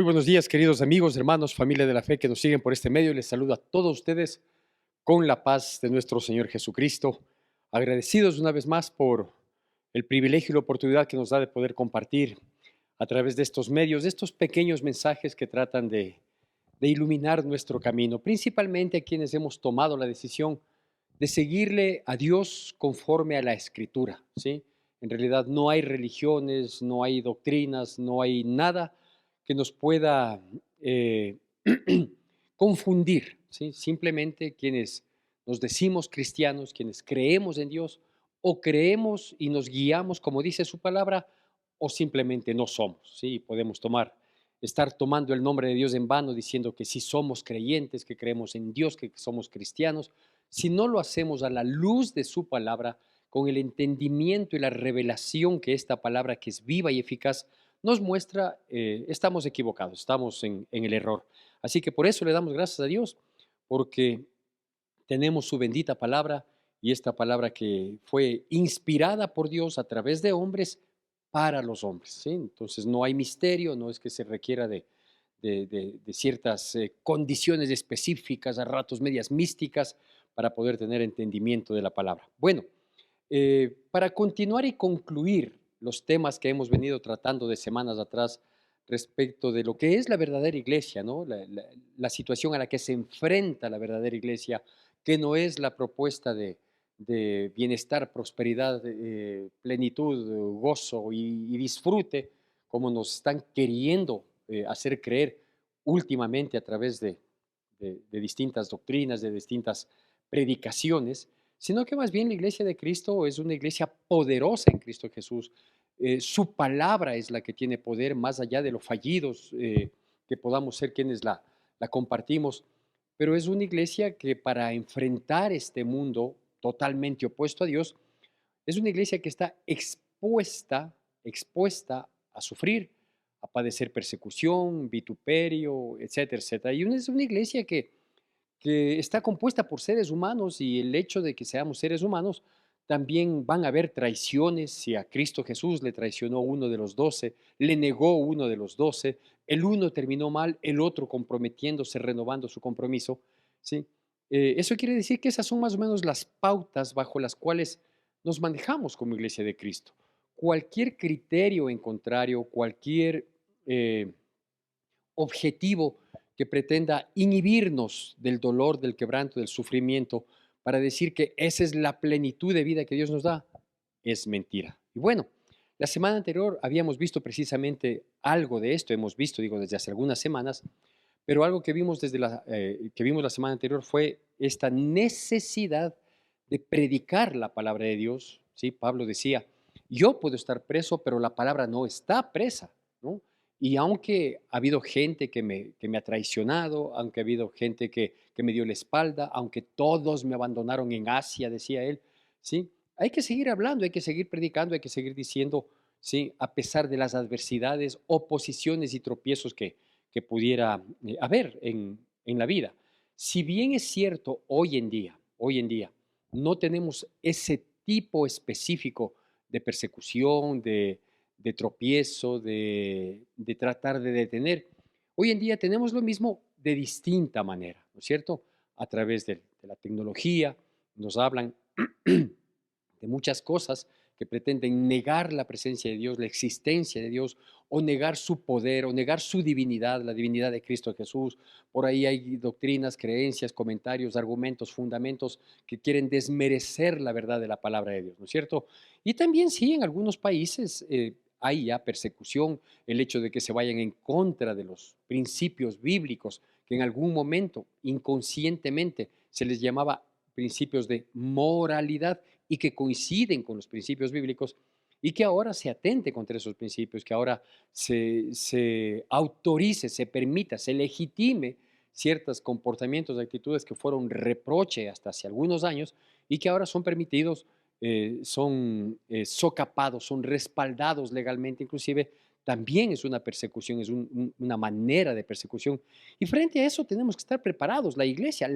Muy buenos días, queridos amigos, hermanos, familia de la fe que nos siguen por este medio. Les saludo a todos ustedes con la paz de nuestro Señor Jesucristo. Agradecidos una vez más por el privilegio y la oportunidad que nos da de poder compartir a través de estos medios, de estos pequeños mensajes que tratan de iluminar nuestro camino, principalmente a quienes hemos tomado la decisión de seguirle a Dios conforme a la Escritura, ¿sí? En realidad no hay religiones, no hay doctrinas, no hay nada que nos pueda eh, confundir, ¿sí? Simplemente quienes nos decimos cristianos, quienes creemos en Dios, o creemos y nos guiamos como dice su palabra, o simplemente no somos, ¿sí? Podemos estar tomando el nombre de Dios en vano, diciendo que sí somos creyentes, que creemos en Dios, que somos cristianos. Si no lo hacemos a la luz de su palabra, con el entendimiento y la revelación que esta palabra, que es viva y eficaz, nos muestra, estamos equivocados, estamos en el error. Así que por eso le damos gracias a Dios, porque tenemos su bendita palabra, y esta palabra que fue inspirada por Dios a través de hombres para los hombres, ¿sí? Entonces no hay misterio, no es que se requiera de ciertas condiciones específicas, a ratos medias místicas, para poder tener entendimiento de la palabra. Bueno, para continuar y concluir los temas que hemos venido tratando de semanas atrás respecto de lo que es la verdadera iglesia, ¿no? La situación a la que se enfrenta la verdadera iglesia, que no es la propuesta de bienestar, prosperidad, plenitud, gozo y disfrute, como nos están queriendo hacer creer últimamente a través de distintas doctrinas, de distintas predicaciones, sino que más bien la iglesia de Cristo es una iglesia poderosa en Cristo Jesús. Su palabra es la que tiene poder más allá de lo fallidos que podamos ser quienes la compartimos, pero es una iglesia que para enfrentar este mundo totalmente opuesto a Dios, es una iglesia que está expuesta a sufrir, a padecer persecución, vituperio, etcétera, etcétera. Y es una iglesia que está compuesta por seres humanos, y el hecho de que seamos seres humanos, también van a haber traiciones. Si a Cristo Jesús le traicionó uno de los 12, le negó uno de los 12, el uno terminó mal, el otro comprometiéndose, renovando su compromiso, ¿sí? Eso quiere decir que esas son más o menos las pautas bajo las cuales nos manejamos como iglesia de Cristo. Cualquier criterio en contrario, cualquier eh, objetivo que pretenda inhibirnos del dolor, del quebranto, del sufrimiento, para decir que esa es la plenitud de vida que Dios nos da, es mentira. Y bueno, la semana anterior habíamos visto precisamente algo de esto, hemos visto, digo, desde hace algunas semanas, pero algo que vimos que vimos la semana anterior fue esta necesidad de predicar la palabra de Dios. ¿Sí? Pablo decía, yo puedo estar preso, pero la palabra no está presa, ¿no? Y aunque ha habido gente que me ha traicionado, aunque ha habido gente que me dio la espalda, aunque todos me abandonaron en Asia, decía él, ¿sí? Hay que seguir hablando, hay que seguir predicando, hay que seguir diciendo, ¿sí? A pesar de las adversidades, oposiciones y tropiezos que pudiera haber en la vida. Si bien es cierto, hoy en día, no tenemos ese tipo específico de persecución, de tropiezo, de tratar de detener. Hoy en día tenemos lo mismo de distinta manera, ¿no es cierto? A través de la tecnología, nos hablan de muchas cosas que pretenden negar la presencia de Dios, la existencia de Dios, o negar su poder, o negar su divinidad, la divinidad de Cristo Jesús. Por ahí hay doctrinas, creencias, comentarios, argumentos, fundamentos que quieren desmerecer la verdad de la palabra de Dios, ¿no es cierto? Y también sí, en algunos países hay ya persecución, el hecho de que se vayan en contra de los principios bíblicos, que en algún momento inconscientemente se les llamaba principios de moralidad, y que coinciden con los principios bíblicos, y que ahora se atente contra esos principios, que ahora se autorice, se permita, se legitime ciertos comportamientos, actitudes que fueron reproche hasta hace algunos años, y que ahora son permitidos, son socapados, son respaldados legalmente, inclusive también es una persecución, es una manera de persecución. Y frente a eso tenemos que estar preparados. La iglesia,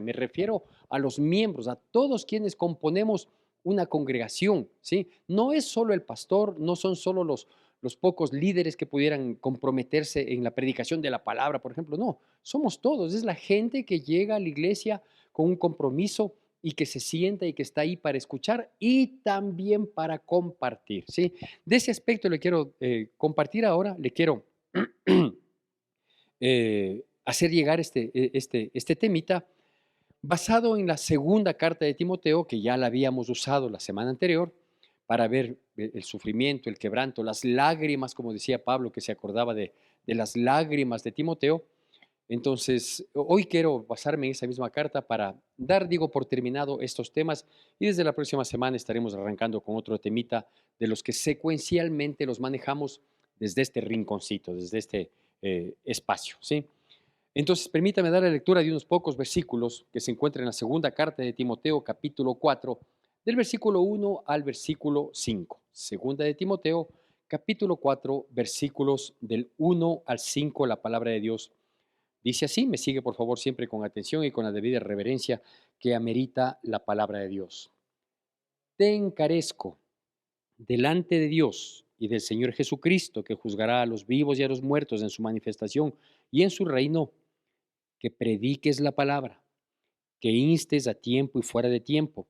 me refiero a los miembros, a todos quienes componemos una congregación, ¿sí? No es solo el pastor, no son solo los pocos líderes que pudieran comprometerse en la predicación de la palabra, por ejemplo. No, somos todos. Es la gente que llega a la iglesia con un compromiso y que se sienta y que está ahí para escuchar y también para compartir, ¿sí? De ese aspecto le quiero compartir ahora, le quiero hacer llegar este temita basado en la segunda carta de Timoteo, que ya la habíamos usado la semana anterior, para ver el sufrimiento, el quebranto, las lágrimas, como decía Pablo, que se acordaba de las lágrimas de Timoteo. Entonces, hoy quiero basarme en esa misma carta para dar, digo, por terminado estos temas y desde la próxima semana estaremos arrancando con otro temita de los que secuencialmente los manejamos desde este rinconcito, desde este espacio, ¿sí? Entonces, permítame dar la lectura de unos pocos versículos que se encuentran en la segunda carta de Timoteo, capítulo 4, del versículo 1 al versículo 5. Segunda de Timoteo, capítulo 4, versículos del 1 al 5, la palabra de Dios dice así, me sigue por favor siempre con atención y con la debida reverencia que amerita la palabra de Dios. Te encarezco delante de Dios y del Señor Jesucristo, que juzgará a los vivos y a los muertos en su manifestación y en su reino, que prediques la palabra, que instes a tiempo y fuera de tiempo,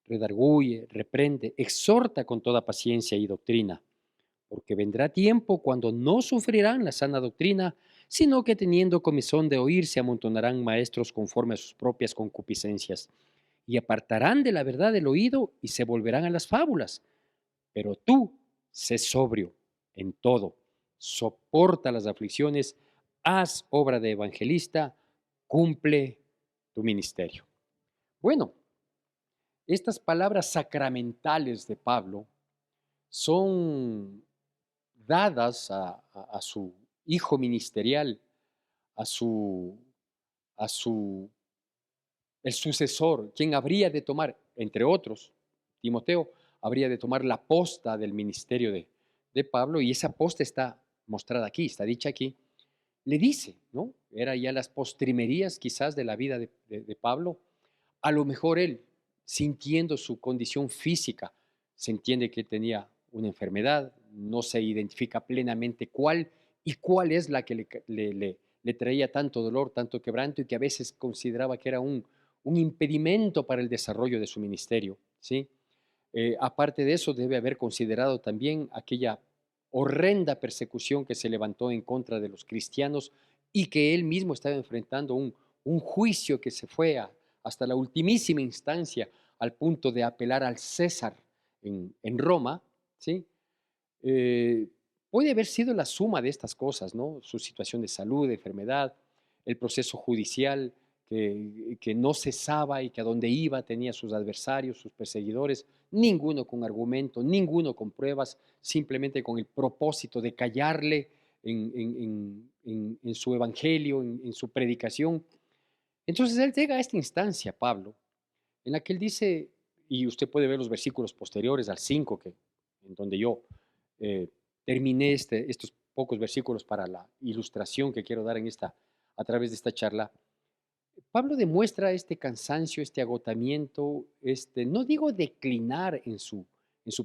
redarguye, reprende, exhorta con toda paciencia y doctrina, porque vendrá tiempo cuando no sufrirán la sana doctrina, sino que teniendo comezón de oír se amontonarán maestros conforme a sus propias concupiscencias, y apartarán de la verdad el oído y se volverán a las fábulas. Pero tú, sé sobrio en todo, soporta las aflicciones, haz obra de evangelista, cumple tu ministerio. Bueno, estas palabras sacramentales de Pablo son dadas a su hijo ministerial, a su, a su, el sucesor, quien habría de tomar, entre otros, Timoteo, habría de tomar la posta del ministerio de Pablo, y esa posta está mostrada aquí, está dicha aquí, le dice, ¿no? Era ya las postrimerías quizás de la vida de Pablo. A lo mejor él, sintiendo su condición física, se entiende que tenía una enfermedad, no se identifica plenamente cuál y cuál es la que le traía tanto dolor, tanto quebranto y que a veces consideraba que era un impedimento para el desarrollo de su ministerio, ¿sí? Aparte de eso, debe haber considerado también aquella horrenda persecución que se levantó en contra de los cristianos y que él mismo estaba enfrentando un juicio que se fue hasta la ultimísima instancia al punto de apelar al César en Roma, ¿sí? Eh, Puede haber sido la suma de estas cosas, ¿no? Su situación de salud, de enfermedad, el proceso judicial que no cesaba y que a donde iba tenía sus adversarios, sus perseguidores, ninguno con argumento, ninguno con pruebas, simplemente con el propósito de callarle en su evangelio, en su predicación. Entonces él llega a esta instancia, Pablo, en la que él dice, y usted puede ver los versículos posteriores al 5, en donde yo eh, terminé estos pocos versículos para la ilustración que quiero dar a través de esta charla. Pablo demuestra este cansancio, este agotamiento, no digo declinar en su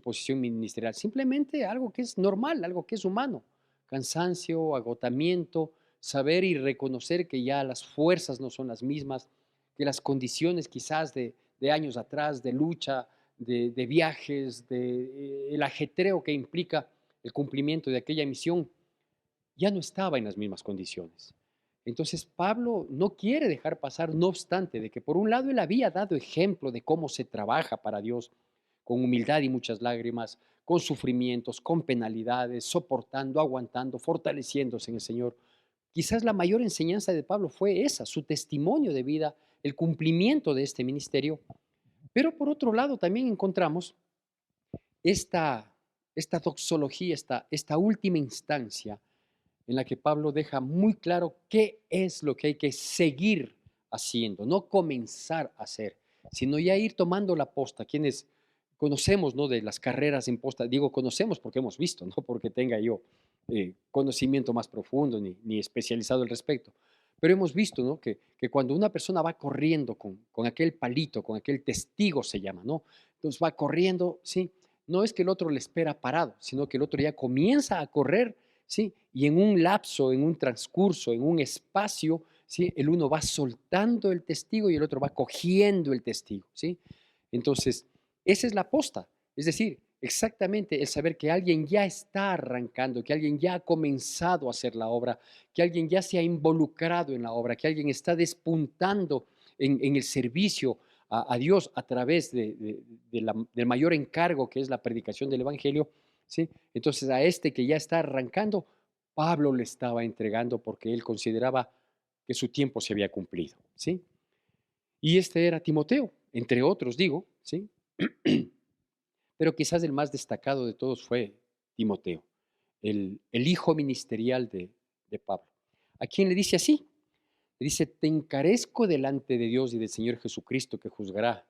posición ministerial, simplemente algo que es normal, algo que es humano. Cansancio, agotamiento, saber y reconocer que ya las fuerzas no son las mismas, que las condiciones quizás de años atrás, de lucha, de viajes, el ajetreo que implica el cumplimiento de aquella misión, ya no estaba en las mismas condiciones. Entonces Pablo no quiere dejar pasar, no obstante, de que por un lado él había dado ejemplo de cómo se trabaja para Dios, con humildad y muchas lágrimas, con sufrimientos, con penalidades, soportando, aguantando, fortaleciéndose en el Señor. Quizás la mayor enseñanza de Pablo fue esa, su testimonio de vida, el cumplimiento de este ministerio. Pero por otro lado también encontramos esta, esta doxología, esta última instancia en la que Pablo deja muy claro qué es lo que hay que seguir haciendo, no comenzar a hacer, sino ya ir tomando la posta. Quienes conocemos, ¿no?, de las carreras en posta, digo conocemos porque hemos visto, no porque tenga yo conocimiento más profundo ni especializado al respecto, pero hemos visto, ¿no?, que cuando una persona va corriendo con aquel palito, con aquel testigo se llama, ¿no? Entonces va corriendo, ¿sí? no es que el otro le espera parado, sino que el otro ya comienza a correr, ¿sí? Y en un lapso, en un transcurso, en un espacio, ¿sí? El uno va soltando el testigo y el otro va cogiendo el testigo, ¿sí? Entonces, esa es la posta. Es decir, exactamente el saber que alguien ya está arrancando, que alguien ya ha comenzado a hacer la obra, que alguien ya se ha involucrado en la obra, que alguien está despuntando en el servicio a Dios a través del mayor encargo que es la predicación del Evangelio, ¿sí? Entonces a este que ya está arrancando, Pablo le estaba entregando porque él consideraba que su tiempo se había cumplido, ¿sí? Y este era Timoteo, entre otros, digo, ¿sí? Pero quizás el más destacado de todos fue Timoteo, el hijo ministerial de Pablo, a quien le dice así, le dice, te encarezco delante de Dios y del Señor Jesucristo que juzgará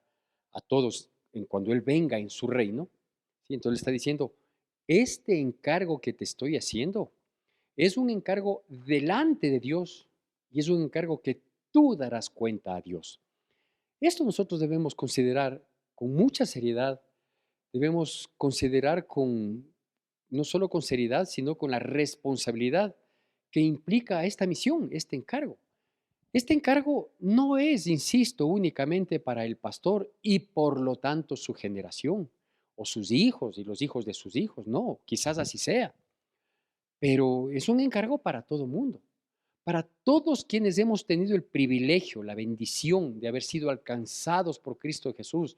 a todos en cuando Él venga en su reino. ¿Sí? Entonces le está diciendo, este encargo que te estoy haciendo es un encargo delante de Dios y es un encargo que tú darás cuenta a Dios. Esto nosotros debemos considerar con mucha seriedad, debemos considerar no solo con seriedad, sino con la responsabilidad que implica esta misión, este encargo. Este encargo no es, insisto, únicamente para el pastor y por lo tanto su generación o sus hijos y los hijos de sus hijos, no, quizás así sea, pero es un encargo para todo mundo, para todos quienes hemos tenido el privilegio, la bendición de haber sido alcanzados por Cristo Jesús,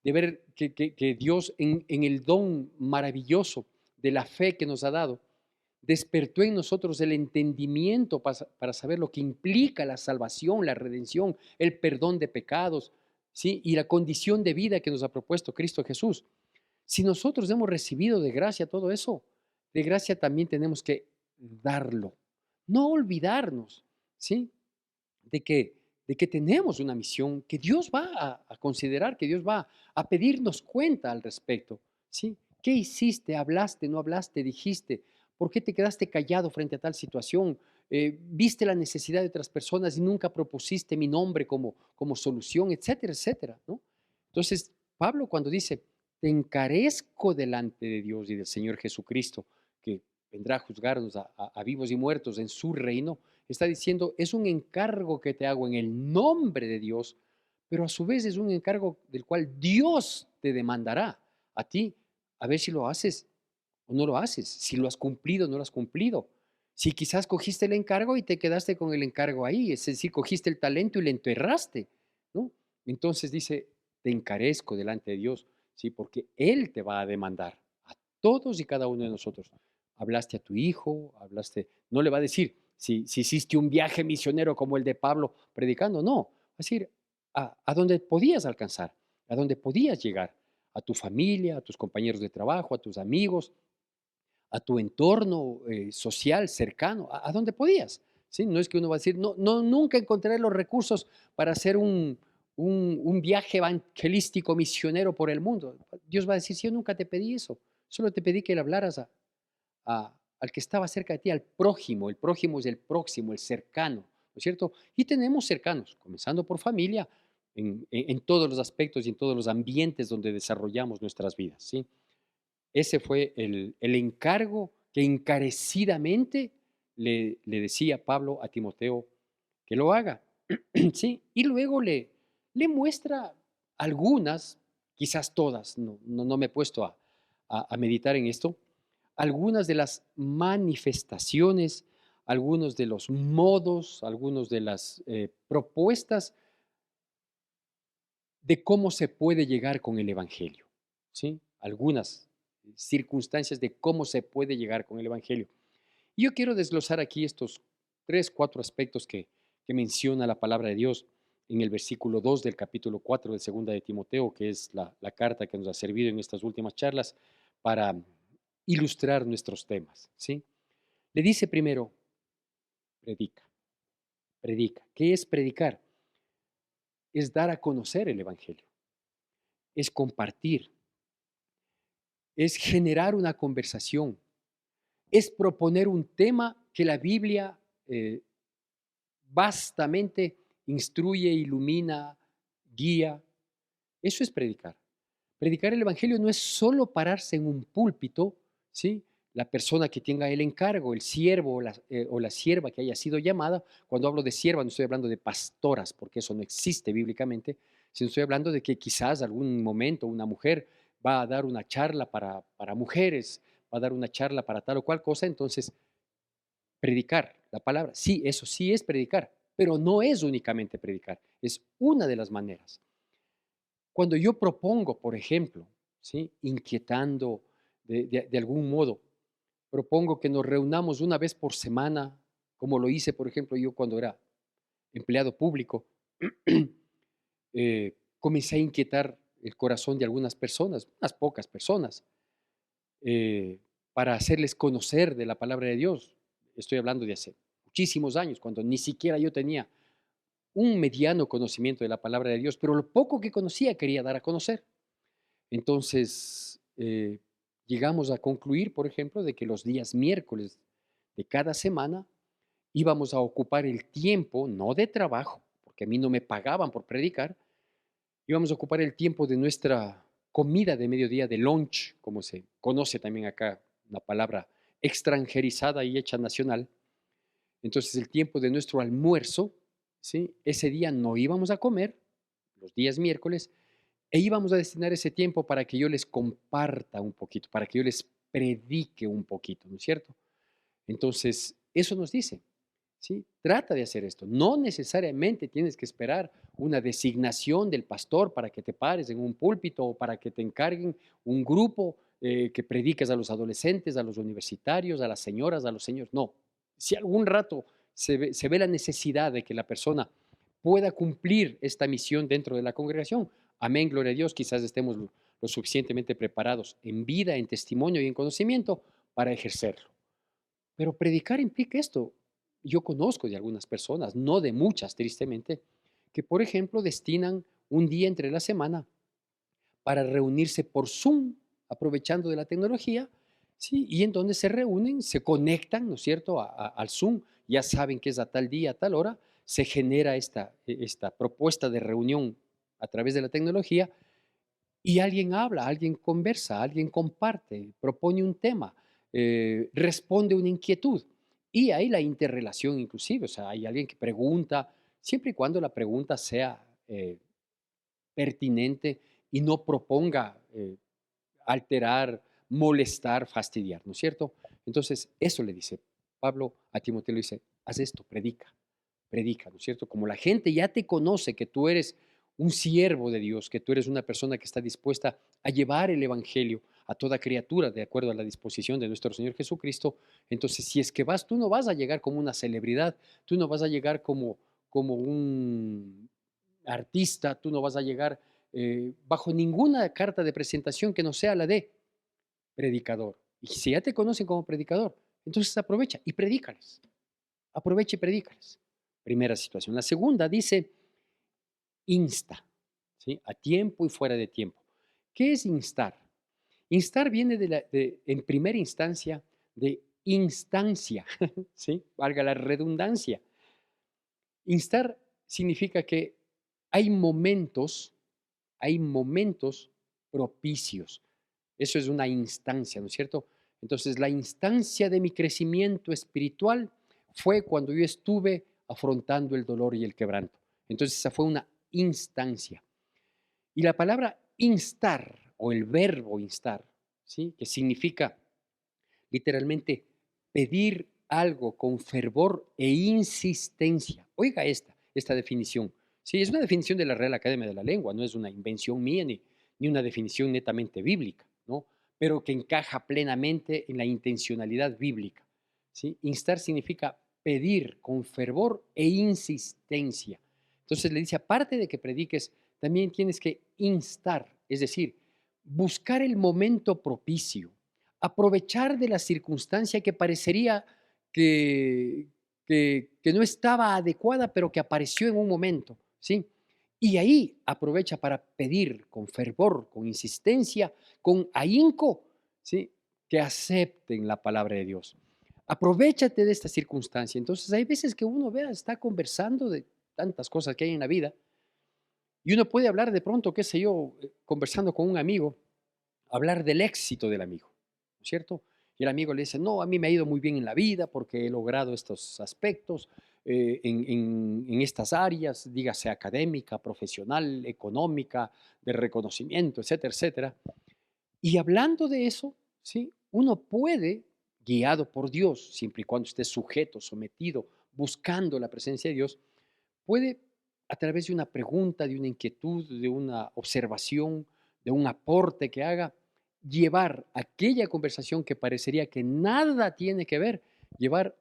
de ver que Dios en el don maravilloso de la fe que nos ha dado, despertó en nosotros el entendimiento para saber lo que implica la salvación, la redención, el perdón de pecados, ¿sí? Y la condición de vida que nos ha propuesto Cristo Jesús. Si nosotros hemos recibido de gracia todo eso, de gracia también tenemos que darlo. No olvidarnos, ¿sí? De que, de que tenemos una misión que Dios va a considerar, que Dios va a pedirnos cuenta al respecto, ¿sí? ¿Qué hiciste? ¿Hablaste? ¿No hablaste? ¿Dijiste? ¿Por qué te quedaste callado frente a tal situación? ¿Viste la necesidad de otras personas y nunca propusiste mi nombre como solución, etcétera, etcétera, ¿no? Entonces, Pablo cuando dice, te encarezco delante de Dios y del Señor Jesucristo, que vendrá a juzgarnos a vivos y muertos en su reino, está diciendo, es un encargo que te hago en el nombre de Dios, pero a su vez es un encargo del cual Dios te demandará a ti, a ver si lo haces o no lo haces, si lo has cumplido o no lo has cumplido. Si quizás cogiste el encargo y te quedaste con el encargo ahí, es decir, cogiste el talento y le enterraste, ¿no? Entonces dice, te encarezco delante de Dios, ¿sí? Porque Él te va a demandar a todos y cada uno de nosotros. Hablaste a tu hijo, hablaste, no le va a decir, si hiciste un viaje misionero como el de Pablo predicando, no, va a decir, a donde podías alcanzar, a donde podías llegar, a tu familia, a tus compañeros de trabajo, a tus amigos, a tu entorno social cercano, a donde podías. ¿Sí? No es que uno va a decir, no, no, nunca encontraré los recursos para hacer un viaje evangelístico misionero por el mundo. Dios va a decir, sí, yo nunca te pedí eso, solo te pedí que le hablaras al que estaba cerca de ti, al prójimo. El prójimo es el próximo, el cercano, ¿no es cierto? Y tenemos cercanos, comenzando por familia, en todos los aspectos y en todos los ambientes donde desarrollamos nuestras vidas, ¿sí? Ese fue el encargo que encarecidamente le decía Pablo a Timoteo que lo haga. ¿Sí? Y luego le muestra algunas, quizás todas, no me he puesto a meditar en esto, algunas de las manifestaciones, algunos de los modos, algunos de las propuestas de cómo se puede llegar con el Evangelio, ¿sí? Algunas circunstancias de cómo se puede llegar con el Evangelio. Y yo quiero desglosar aquí estos 3, 4 aspectos que menciona la palabra de Dios en el versículo 2 del capítulo 4 de segunda de Timoteo, que es la carta que nos ha servido en estas últimas charlas para ilustrar nuestros temas, ¿sí? Le dice primero, predica, predica. ¿Qué es predicar? Es dar a conocer el Evangelio, es compartir, es generar una conversación, es proponer un tema que la Biblia vastamente instruye, ilumina, guía. Eso es predicar. Predicar el evangelio no es solo pararse en un púlpito, ¿sí? La persona que tenga el encargo, el siervo o la sierva que haya sido llamada. Cuando hablo de sierva no estoy hablando de pastoras, porque eso no existe bíblicamente, sino estoy hablando de que quizás algún momento una mujer va a dar una charla para mujeres, va a dar una charla para tal o cual cosa. Entonces, predicar la palabra, sí, eso sí es predicar, pero no es únicamente predicar, es una de las maneras. Cuando yo propongo, por ejemplo, ¿sí? Inquietando de algún modo, propongo que nos reunamos una vez por semana, como lo hice, por ejemplo, yo cuando era empleado público, comencé a inquietar el corazón de algunas personas, unas pocas personas, eh, para hacerles conocer de la palabra de Dios. Estoy hablando de hace muchísimos años, cuando ni siquiera yo tenía un mediano conocimiento de la palabra de Dios, pero lo poco que conocía quería dar a conocer. Entonces, llegamos a concluir, por ejemplo, de que los días miércoles de cada semana íbamos a ocupar el tiempo, no de trabajo, porque a mí no me pagaban por predicar, íbamos a ocupar el tiempo de nuestra comida de mediodía, de lunch, como se conoce también acá, una palabra extranjerizada y hecha nacional. Entonces, el tiempo de nuestro almuerzo, ¿sí? Ese día no íbamos a comer, los días miércoles, e íbamos a destinar ese tiempo para que yo les comparta un poquito, para que yo les predique un poquito, ¿no es cierto? Entonces, eso nos dice, ¿sí? Trata de hacer esto. No necesariamente tienes que esperar una designación del pastor para que te pares en un púlpito o para que te encarguen un grupo que prediques a los adolescentes, a los universitarios, a las señoras, a los señores. No. Si algún rato se ve la necesidad de que la persona pueda cumplir esta misión dentro de la congregación, amén, gloria a Dios, quizás estemos lo suficientemente preparados en vida, en testimonio y en conocimiento para ejercerlo. Pero predicar implica esto. Yo conozco de algunas personas, no de muchas, tristemente, que, por ejemplo, destinan un día entre la semana para reunirse por Zoom, aprovechando de la tecnología, ¿sí? Y en donde se reúnen, se conectan, ¿no es cierto?, al Zoom, ya saben que es a tal día, a tal hora, se genera esta propuesta de reunión a través de la tecnología y alguien habla, alguien conversa, alguien comparte, propone un tema, responde una inquietud. Y hay la interrelación inclusive, o sea, hay alguien que pregunta, siempre y cuando la pregunta sea pertinente y no proponga alterar, molestar, fastidiar, ¿no es cierto? Entonces, eso le dice Pablo a Timoteo, le dice, haz esto, predica, ¿no es cierto? Como la gente ya te conoce que tú eres un siervo de Dios, que tú eres una persona que está dispuesta a llevar el Evangelio a toda criatura de acuerdo a la disposición de nuestro Señor Jesucristo, entonces si es que vas, tú no vas a llegar como una celebridad, tú no vas a llegar como un artista, tú no vas a llegar bajo ninguna carta de presentación que no sea la de predicador. Y si ya te conocen como predicador, entonces aprovecha y predícales. Aprovecha y predícales. Primera situación. La segunda dice insta, ¿sí? A tiempo y fuera de tiempo. ¿Qué es instar? Instar viene en primera instancia de instancia, ¿sí? Valga la redundancia. Instar significa que hay momentos, hay momentos propicios. Eso es una instancia, ¿no es cierto? Entonces, la instancia de mi crecimiento espiritual fue cuando yo estuve afrontando el dolor y el quebranto. Entonces, esa fue una instancia. Y la palabra instar o el verbo instar, ¿sí? Que significa literalmente pedir algo con fervor e insistencia. Oiga esta definición. Sí, es una definición de la Real Academia de la Lengua, no es una invención mía ni una definición netamente bíblica, ¿no? Pero que encaja plenamente en la intencionalidad bíblica. ¿Sí? Instar significa pedir con fervor e insistencia. Entonces le dice, aparte de que prediques, también tienes que instar, es decir, buscar el momento propicio, aprovechar de la circunstancia que parecería que, que no estaba adecuada, pero que apareció en un momento, ¿sí? Y ahí aprovecha para pedir con fervor, con insistencia, con ahínco, ¿sí? Que acepten la palabra de Dios. Aprovechate de esta circunstancia. Entonces, hay veces que uno vea, está conversando de tantas cosas que hay en la vida Y uno puede hablar de pronto, qué sé yo, conversando con un amigo, hablar del éxito del amigo, ¿no es cierto? Y el amigo le dice, no, a mí me ha ido muy bien en la vida porque he logrado estos aspectos en estas áreas, dígase académica, profesional, económica, de reconocimiento, etcétera, etcétera. Y hablando de eso, ¿sí? Uno puede, guiado por Dios, siempre y cuando esté sujeto, sometido, buscando la presencia de Dios, puede, a través de una pregunta, de una inquietud, de una observación, de un aporte que haga, llevar aquella conversación que parecería que nada tiene que ver, llevar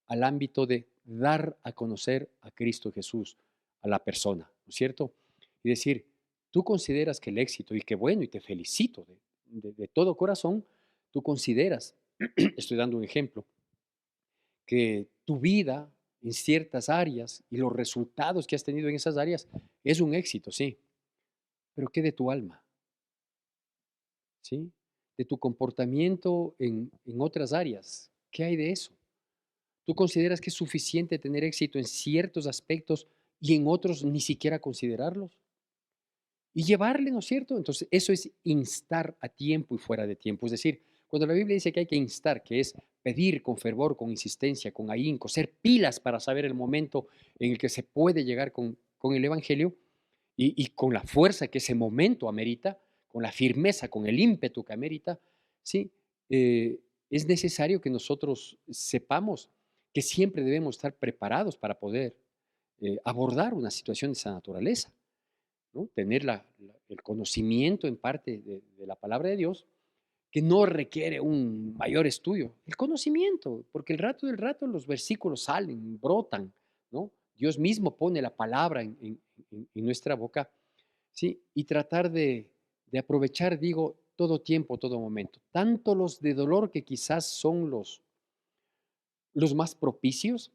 al ámbito de dar a conocer a Cristo Jesús a la persona, ¿no es cierto? Y decir, tú consideras que el éxito, y qué bueno, y te felicito de todo corazón, tú consideras, estoy dando un ejemplo, que tu vida en ciertas áreas y los resultados que has tenido en esas áreas es un éxito, sí, pero ¿qué de tu alma? ¿Sí? De tu comportamiento en otras áreas. ¿Qué hay de eso? ¿Tú consideras que es suficiente tener éxito en ciertos aspectos y en otros ni siquiera considerarlos? Y llevarle, ¿no es cierto? Entonces, eso es instar a tiempo y fuera de tiempo. Es decir, cuando la Biblia dice que hay que instar, que es pedir con fervor, con insistencia, con ahínco, ser pilas para saber el momento en el que se puede llegar con el Evangelio y con la fuerza que ese momento amerita, con la firmeza, con el ímpetu que amerita, ¿sí? Es necesario que nosotros sepamos que siempre debemos estar preparados para poder abordar una situación de esa naturaleza. ¿No? Tener el conocimiento en parte de la palabra de Dios, que no requiere un mayor estudio, el conocimiento, porque el rato del rato los versículos salen, brotan, ¿no? Dios mismo pone la palabra en nuestra boca, ¿sí? Y tratar de aprovechar, digo, todo tiempo, todo momento, tanto los de dolor que quizás son los más propicios,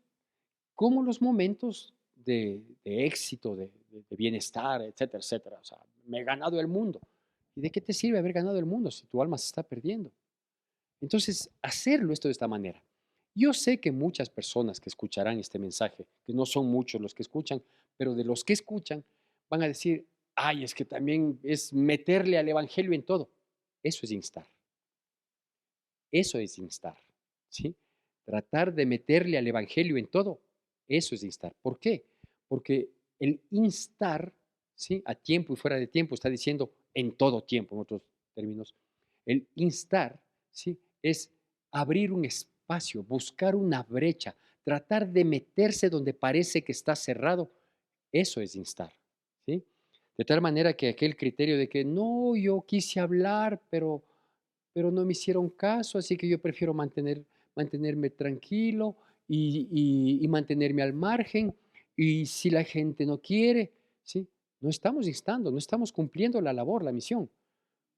como los momentos de éxito, de bienestar, etcétera, etcétera. O sea, me he ganado el mundo. ¿Y de qué te sirve haber ganado el mundo si tu alma se está perdiendo? Entonces, hacerlo esto de esta manera. Yo sé que muchas personas que escucharán este mensaje, que no son muchos los que escuchan, pero de los que escuchan, van a decir, ay, es que también es meterle al Evangelio en todo. Eso es instar. Eso es instar, ¿sí? Tratar de meterle al Evangelio en todo, eso es instar. ¿Por qué? Porque el instar, ¿sí? A tiempo y fuera de tiempo, está diciendo en todo tiempo, en otros términos. El instar, ¿sí? Es abrir un espacio, buscar una brecha, tratar de meterse donde parece que está cerrado. Eso es instar, ¿sí? De tal manera que aquel criterio de que no, yo quise hablar, pero no me hicieron caso, así que yo prefiero mantenerme tranquilo y mantenerme al margen. Y si la gente no quiere, ¿sí? No estamos instando, no estamos cumpliendo la labor, la misión.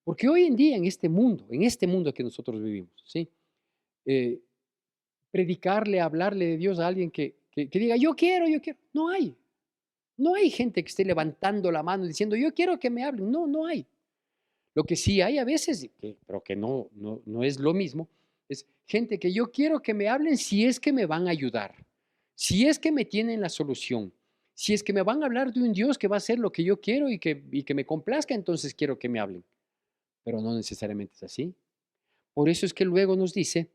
Porque hoy en día, en este mundo que nosotros vivimos, ¿sí? Eh, predicarle, hablarle de Dios a alguien que diga, yo quiero. No hay. No hay gente que esté levantando la mano diciendo, yo quiero que me hablen. No, no hay. Lo que sí hay a veces, pero que no es lo mismo, es gente que yo quiero que me hablen si es que me van a ayudar, si es que me tienen la solución, si es que me van a hablar de un Dios que va a hacer lo que yo quiero y que me complazca, entonces quiero que me hablen. Pero no necesariamente es así. Por eso es que luego nos dice,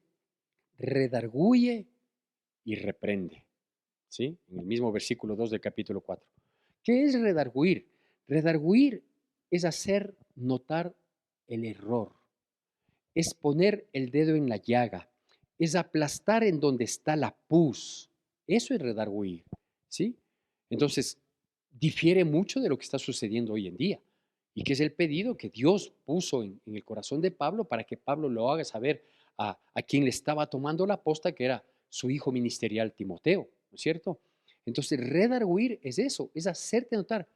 redarguye y reprende. ¿Sí? En el mismo versículo 2 del capítulo 4. ¿Qué es redarguir? Redarguir es hacer notar el error, es poner el dedo en la llaga, es aplastar en donde está la pus. Eso es redarguir, ¿sí? Entonces, difiere mucho de lo que está sucediendo hoy en día y que es el pedido que Dios puso en el corazón de Pablo para que Pablo lo haga saber a quien le estaba tomando la posta, que era su hijo ministerial Timoteo, ¿no es cierto? Entonces, redarguir es eso, es hacerte notar,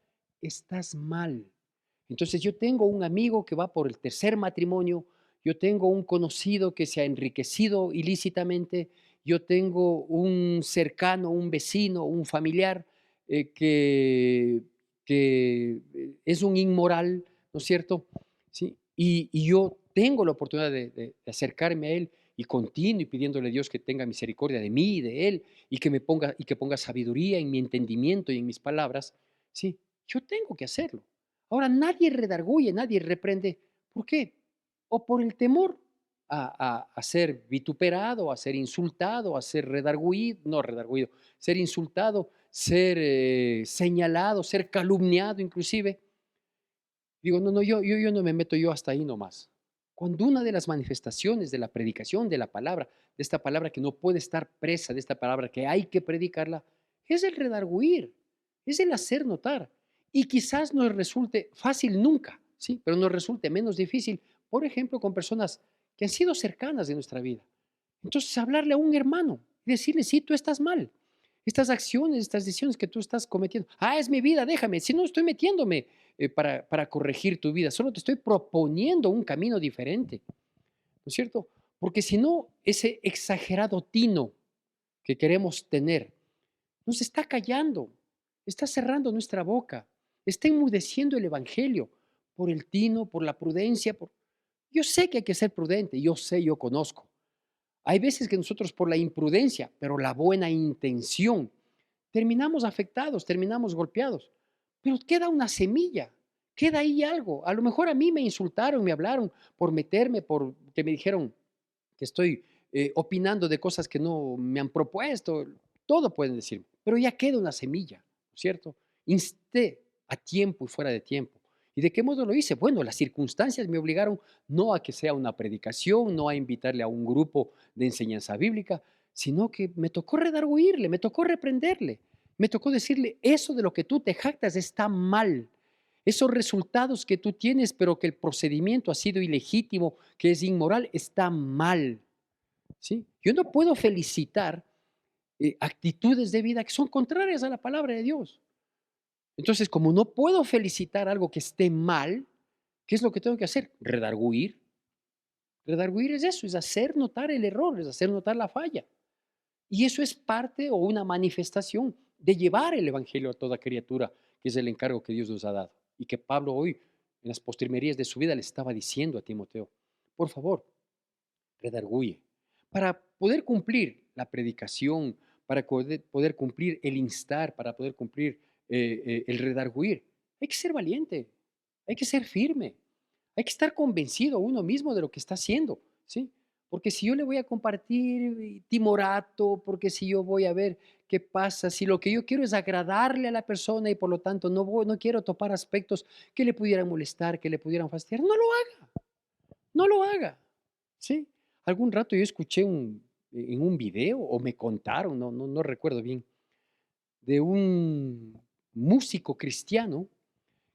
estás mal. Entonces, yo tengo un amigo que va por el tercer matrimonio, yo tengo un conocido que se ha enriquecido ilícitamente, yo tengo un cercano, un vecino, un familiar que es un inmoral, ¿no es cierto? ¿Sí? Y yo tengo la oportunidad de acercarme a él y continuo y pidiéndole a Dios que tenga misericordia de mí y de él y que me ponga y que ponga sabiduría en mi entendimiento y en mis palabras, sí, yo tengo que hacerlo. Ahora, nadie redarguye, nadie reprende. ¿Por qué? O por el temor a ser vituperado, a ser insultado, a ser redarguido, no redarguido, ser insultado, ser señalado, ser calumniado inclusive. Digo, no, no, yo no me meto yo hasta ahí nomás. Cuando una de las manifestaciones de la predicación de la palabra, de esta palabra que no puede estar presa, de esta palabra que hay que predicarla, es el redarguir, es el hacer notar. Y quizás nos resulte fácil nunca, ¿sí? Pero nos resulte menos difícil, por ejemplo, con personas que han sido cercanas de nuestra vida. Entonces, hablarle a un hermano y decirle, sí, tú estás mal. Estas acciones, estas decisiones que tú estás cometiendo. Ah, es mi vida, déjame. Si no estoy metiéndome para corregir tu vida, solo te estoy proponiendo un camino diferente, ¿no es cierto? Porque si no, ese exagerado tino que queremos tener nos está callando, está cerrando nuestra boca, está enmudeciendo el Evangelio por el tino, por la prudencia. Yo sé que hay que ser prudente, yo sé, yo conozco. Hay veces que nosotros por la imprudencia, pero la buena intención, terminamos afectados, terminamos golpeados. Pero queda una semilla, queda ahí algo. A lo mejor a mí me insultaron, me hablaron por meterme, por que me dijeron que estoy opinando de cosas que no me han propuesto. Todo pueden decirme, pero ya queda una semilla, ¿cierto? Insté a tiempo y fuera de tiempo. ¿Y de qué modo lo hice? Bueno, las circunstancias me obligaron no a que sea una predicación, no a invitarle a un grupo de enseñanza bíblica, sino que me tocó redarguirle, me tocó reprenderle, me tocó decirle, eso de lo que tú te jactas está mal. Esos resultados que tú tienes, pero que el procedimiento ha sido ilegítimo, que es inmoral, está mal. ¿Sí? Yo no puedo felicitar actitudes de vida que son contrarias a la palabra de Dios. Entonces, como no puedo felicitar algo que esté mal, ¿qué es lo que tengo que hacer? Redarguir. Redarguir es eso, es hacer notar el error, es hacer notar la falla. Y eso es parte o una manifestación de llevar el Evangelio a toda criatura, que es el encargo que Dios nos ha dado. Y que Pablo hoy, en las postrimerías de su vida, le estaba diciendo a Timoteo, por favor, redarguye. Para poder cumplir la predicación, para poder cumplir el instar, para poder cumplir el redarguir, hay que ser valiente, hay que ser firme, hay que estar convencido uno mismo de lo que está haciendo, ¿sí? Porque si yo le voy a compartir timorato, porque si yo voy a ver qué pasa, si lo que yo quiero es agradarle a la persona y por lo tanto no quiero topar aspectos que le pudieran molestar, que le pudieran fastidiar, no lo haga, no lo haga, ¿sí? Algún rato yo escuché en un video o me contaron, no recuerdo bien, de un músico cristiano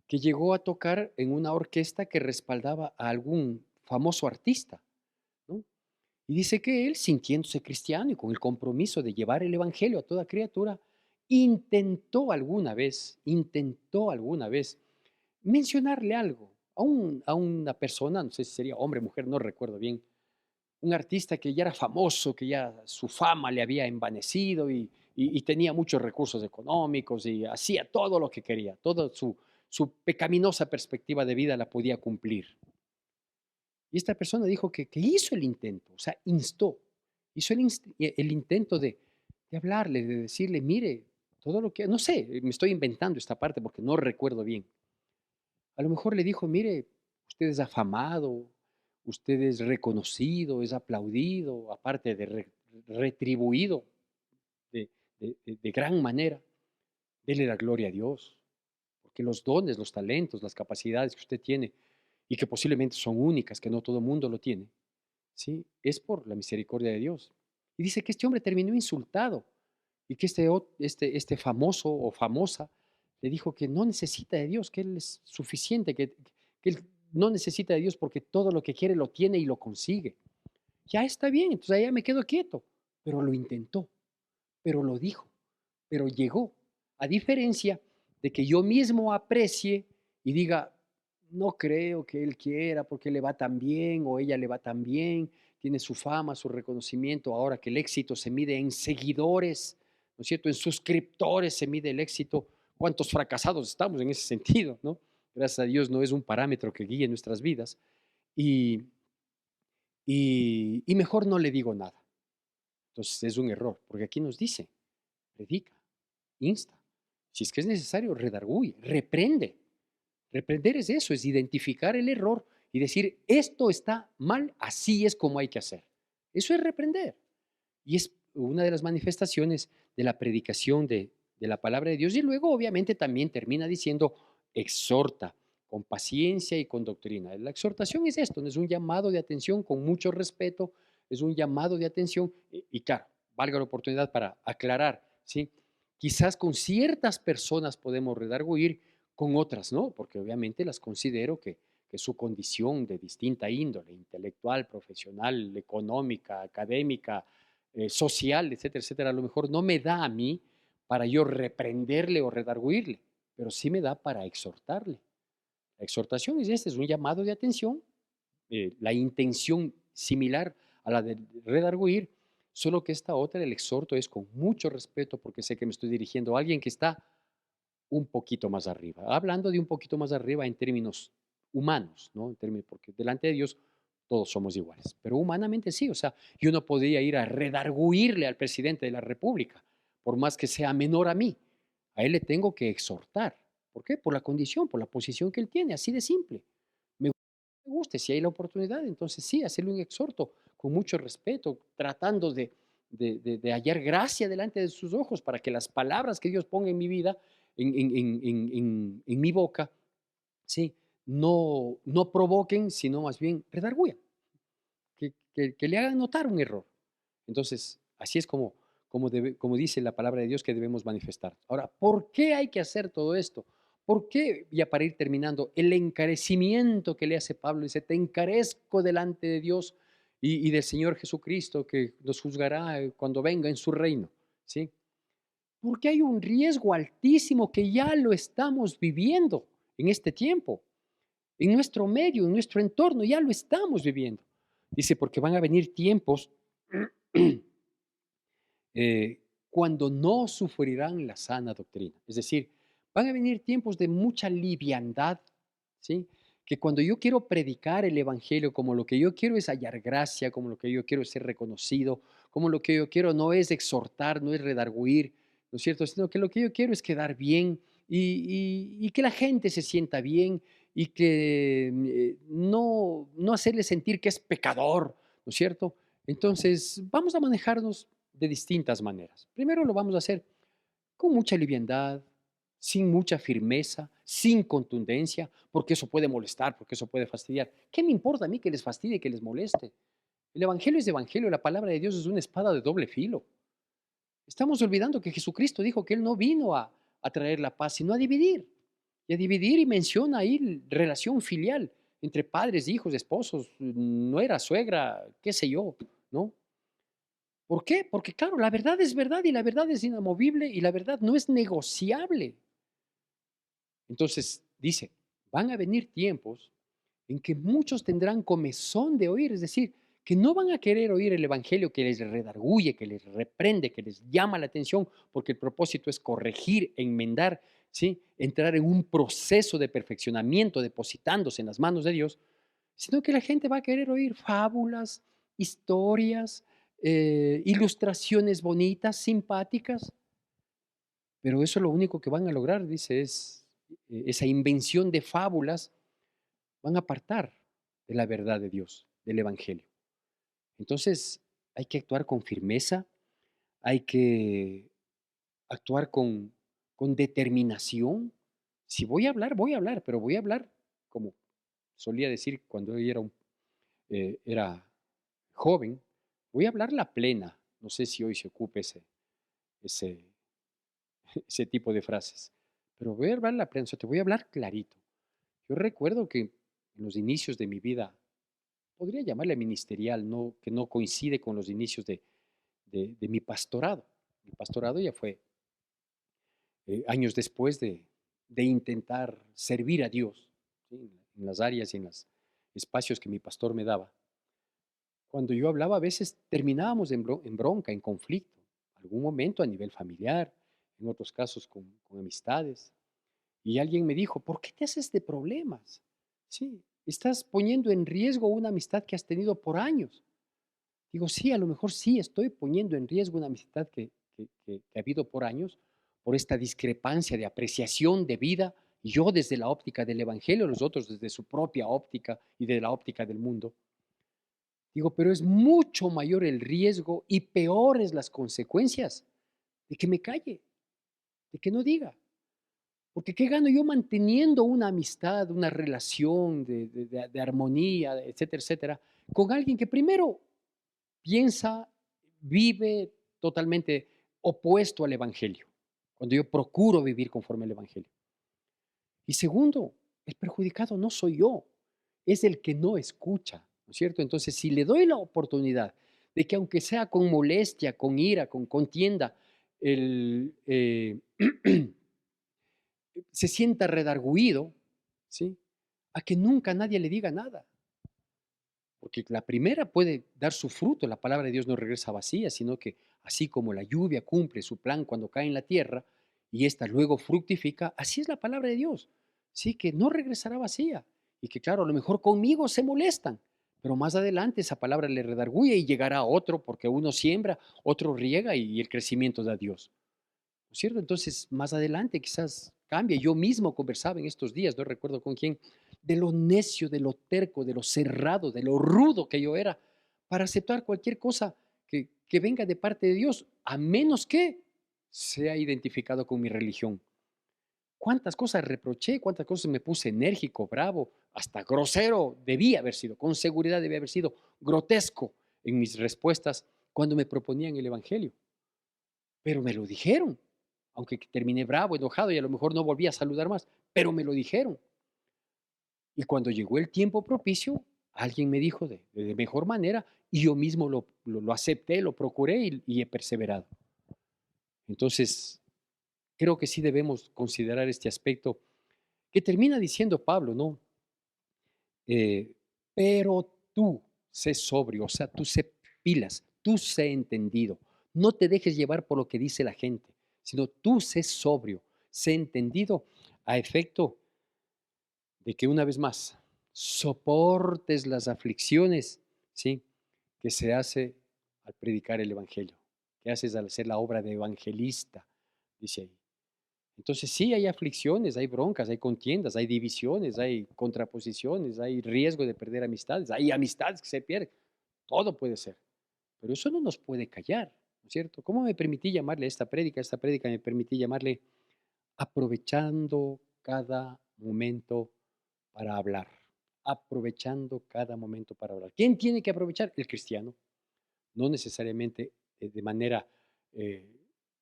que llegó a tocar en una orquesta que respaldaba a algún famoso artista, ¿no? Y dice que él, sintiéndose cristiano y con el compromiso de llevar el evangelio a toda criatura, intentó alguna vez mencionarle algo a una persona, no sé si sería hombre, mujer, no recuerdo bien, un artista que ya era famoso, que ya su fama le había envanecido y tenía muchos recursos económicos y hacía todo lo que quería, toda su pecaminosa perspectiva de vida la podía cumplir. Y esta persona dijo que hizo el intento, o sea, hizo el intento de hablarle, de decirle, mire, todo lo que, no sé, me estoy inventando esta parte porque no recuerdo bien. A lo mejor le dijo, mire, usted es afamado, usted es reconocido, es aplaudido, aparte de retribuido de gran manera. Dele la gloria a Dios, porque los dones, los talentos, las capacidades que usted tiene y que posiblemente son únicas, que no todo el mundo lo tiene, ¿sí? Es por la misericordia de Dios. Y dice que este hombre terminó insultado y que este famoso o famosa le dijo que no necesita de Dios, que él es suficiente, que él no necesita de Dios porque todo lo que quiere lo tiene y lo consigue. Ya está bien, entonces allá me quedo quieto, pero lo intentó, pero lo dijo, pero llegó. A diferencia de que yo mismo aprecie y diga, no creo que él quiera porque le va tan bien o ella le va tan bien, tiene su fama, su reconocimiento, ahora que el éxito se mide en seguidores, ¿no es cierto? En suscriptores se mide el éxito. ¿Cuántos fracasados estamos en ese sentido, no? Gracias a Dios no es un parámetro que guíe nuestras vidas. Y, y mejor no le digo nada. Entonces es un error, porque aquí nos dice, predica, insta. Si es que es necesario, redarguye, reprende. Reprender es eso, es identificar el error y decir, esto está mal, así es como hay que hacer. Eso es reprender. Y es una de las manifestaciones de la predicación de la palabra de Dios. Y luego, obviamente, también termina diciendo, exhorta con paciencia y con doctrina. La exhortación es esto, no es un llamado de atención con mucho respeto, es un llamado de atención. Y claro, valga la oportunidad para aclarar, ¿sí? Quizás con ciertas personas podemos redarguir, con otras no, porque obviamente las considero que su condición de distinta índole, intelectual, profesional, económica, académica, social, etcétera, etcétera, a lo mejor no me da a mí para yo reprenderle o redarguirle, pero sí me da para exhortarle. La exhortación es este, es un llamado de atención, la intención similar a la de redarguir, solo que esta otra, el exhorto, es con mucho respeto porque sé que me estoy dirigiendo a alguien que está un poquito más arriba. Hablando de un poquito más arriba en términos humanos, ¿no? En términos, porque delante de Dios todos somos iguales, pero humanamente sí, o sea, yo no podría ir a redarguirle al presidente de la República, por más que sea menor a mí. A él le tengo que exhortar. ¿Por qué? Por la condición, por la posición que él tiene, así de simple. Me guste, si hay la oportunidad, entonces sí, hacerle un exhorto con mucho respeto, tratando de hallar gracia delante de sus ojos para que las palabras que Dios ponga en mi vida, en mi boca, sí, no provoquen, sino más bien redarguyan, que le hagan notar un error. Entonces, así es como dice la palabra de Dios que debemos manifestar. Ahora, ¿por qué hay que hacer todo esto? ¿Por qué, ya para ir terminando, el encarecimiento que le hace Pablo? Dice, te encarezco delante de Dios y del Señor Jesucristo que nos juzgará cuando venga en su reino. ¿Sí? Porque hay un riesgo altísimo que ya lo estamos viviendo en este tiempo, en nuestro medio, en nuestro entorno, ya lo estamos viviendo. Dice, porque van a venir tiempos cuando no sufrirán la sana doctrina. Es decir, van a venir tiempos de mucha liviandad, ¿sí? Que cuando yo quiero predicar el Evangelio, como lo que yo quiero es hallar gracia, como lo que yo quiero es ser reconocido, como lo que yo quiero no es exhortar, no es redarguir, ¿no es cierto? Sino que lo que yo quiero es quedar bien y que la gente se sienta bien y que no hacerle sentir que es pecador, ¿no es cierto? Entonces, vamos a manejarnos de distintas maneras. Primero lo vamos a hacer con mucha liviandad, sin mucha firmeza, sin contundencia, porque eso puede molestar, porque eso puede fastidiar. ¿Qué me importa a mí que les fastidie, que les moleste? El Evangelio es Evangelio, la palabra de Dios es una espada de doble filo. Estamos olvidando que Jesucristo dijo que Él no vino a traer la paz, sino a dividir. Y a dividir y menciona ahí relación filial entre padres, hijos, esposos, nuera, suegra, qué sé yo, ¿no? ¿Por qué? Porque claro, la verdad es verdad y la verdad es inamovible y la verdad no es negociable. Entonces, dice, van a venir tiempos en que muchos tendrán comezón de oír, es decir, que no van a querer oír el Evangelio que les redarguye, que les reprende, que les llama la atención, porque el propósito es corregir, enmendar, ¿sí? Entrar en un proceso de perfeccionamiento, depositándose en las manos de Dios, sino que la gente va a querer oír fábulas, historias, ilustraciones bonitas, simpáticas, pero eso lo único que van a lograr, dice, es esa invención de fábulas, van a apartar de la verdad de Dios, del Evangelio. Entonces, hay que actuar con firmeza, hay que actuar con determinación. Si voy a hablar, pero voy a hablar como solía decir cuando yo era joven, voy a hablar la plena. No sé si hoy se ocupe ese, ese tipo de frases, pero voy a hablar la plena, o sea, te voy a hablar clarito. Yo recuerdo que en los inicios de mi vida, podría llamarle ministerial, no, que no coincide con los inicios de mi pastorado. Mi pastorado ya fue años después de intentar servir a Dios, ¿sí? En las áreas y en los espacios que mi pastor me daba. Cuando yo hablaba, a veces terminábamos en bronca, en conflicto, algún momento a nivel familiar, en otros casos con amistades. Y alguien me dijo, ¿por qué te haces de problemas? Sí, estás poniendo en riesgo una amistad que has tenido por años. Digo, sí, a lo mejor sí estoy poniendo en riesgo una amistad que ha habido por años, por esta discrepancia de apreciación de vida, yo desde la óptica del Evangelio, los otros desde su propia óptica y de la óptica del mundo. Digo, pero es mucho mayor el riesgo y peores las consecuencias de que me calle, de que no diga. Porque ¿qué gano yo manteniendo una amistad, una relación de armonía, etcétera, etcétera, con alguien que primero piensa, vive totalmente opuesto al Evangelio, cuando yo procuro vivir conforme al Evangelio? Y segundo, el perjudicado no soy yo, es el que no escucha, ¿no es cierto? Entonces, si le doy la oportunidad de que aunque sea con molestia, con ira, con contienda, el, se sienta redarguido, ¿sí? A que nunca nadie le diga nada. Porque la primera puede dar su fruto, la palabra de Dios no regresa vacía, sino que así como la lluvia cumple su plan cuando cae en la tierra y ésta luego fructifica, así es la palabra de Dios, sí, que no regresará vacía y que claro, a lo mejor conmigo se molestan, pero más adelante esa palabra le redarguye y llegará a otro porque uno siembra, otro riega y el crecimiento da Dios. ¿No es cierto? Entonces, más adelante quizás cambie. Yo mismo conversaba en estos días, no recuerdo con quién, de lo necio, de lo terco, de lo cerrado, de lo rudo que yo era para aceptar cualquier cosa que venga de parte de Dios, a menos que sea identificado con mi religión. ¿Cuántas cosas reproché? ¿Cuántas cosas me puse enérgico, bravo, hasta grosero? Debía haber sido, con seguridad debía haber sido grotesco en mis respuestas cuando me proponían el Evangelio. Pero me lo dijeron, aunque terminé bravo, enojado y a lo mejor no volví a saludar más, pero me lo dijeron. Y cuando llegó el tiempo propicio, alguien me dijo de mejor manera y yo mismo lo acepté, lo procuré y he perseverado. Entonces, creo que sí debemos considerar este aspecto que termina diciendo Pablo, ¿no? Eh, pero tú sé sobrio, o sea, tú sé pilas, tú sé entendido. No te dejes llevar por lo que dice la gente, sino tú sé sobrio, sé entendido a efecto de que una vez más soportes las aflicciones, ¿sí? Que se hace al predicar el Evangelio, que haces al hacer la obra de evangelista, dice ahí. Entonces sí, hay aflicciones, hay broncas, hay contiendas, hay divisiones, hay contraposiciones, hay riesgo de perder amistades, hay amistades que se pierden, todo puede ser, pero eso no nos puede callar, ¿no es cierto? ¿Cómo me permití llamarle a esta prédica? Esta prédica me permití llamarle aprovechando cada momento para hablar, aprovechando cada momento para hablar. ¿Quién tiene que aprovechar? El cristiano, no necesariamente de manera eh,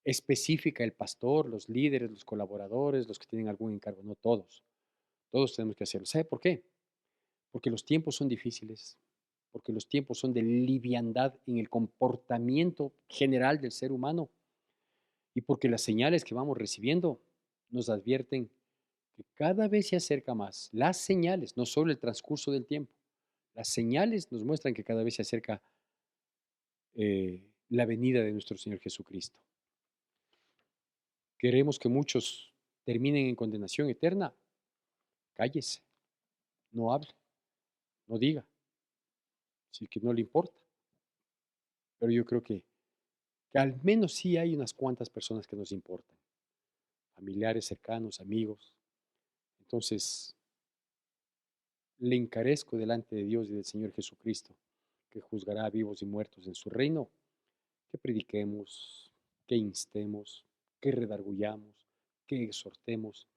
específica el pastor, los líderes, los colaboradores, los que tienen algún encargo, no todos. Todos tenemos que hacerlo. ¿Sabe por qué? Porque los tiempos son difíciles, porque los tiempos son de liviandad en el comportamiento general del ser humano y porque las señales que vamos recibiendo nos advierten que cada vez se acerca más. Las señales, no solo el transcurso del tiempo, las señales nos muestran que cada vez se acerca la venida de nuestro Señor Jesucristo. Queremos que muchos terminen en condenación eterna. Cállese, no hable, no diga, si que no le importa. Pero yo creo que al menos sí hay unas cuantas personas que nos importan, familiares cercanos, amigos. Entonces, le encarezco delante de Dios y del Señor Jesucristo, que juzgará a vivos y muertos en su reino, que prediquemos, que instemos, que redarguyamos, que exhortemos,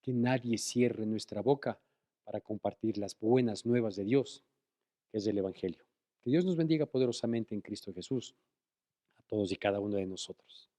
que nadie cierre nuestra boca para compartir las buenas nuevas de Dios, que es el Evangelio. Que Dios nos bendiga poderosamente en Cristo Jesús, a todos y cada uno de nosotros.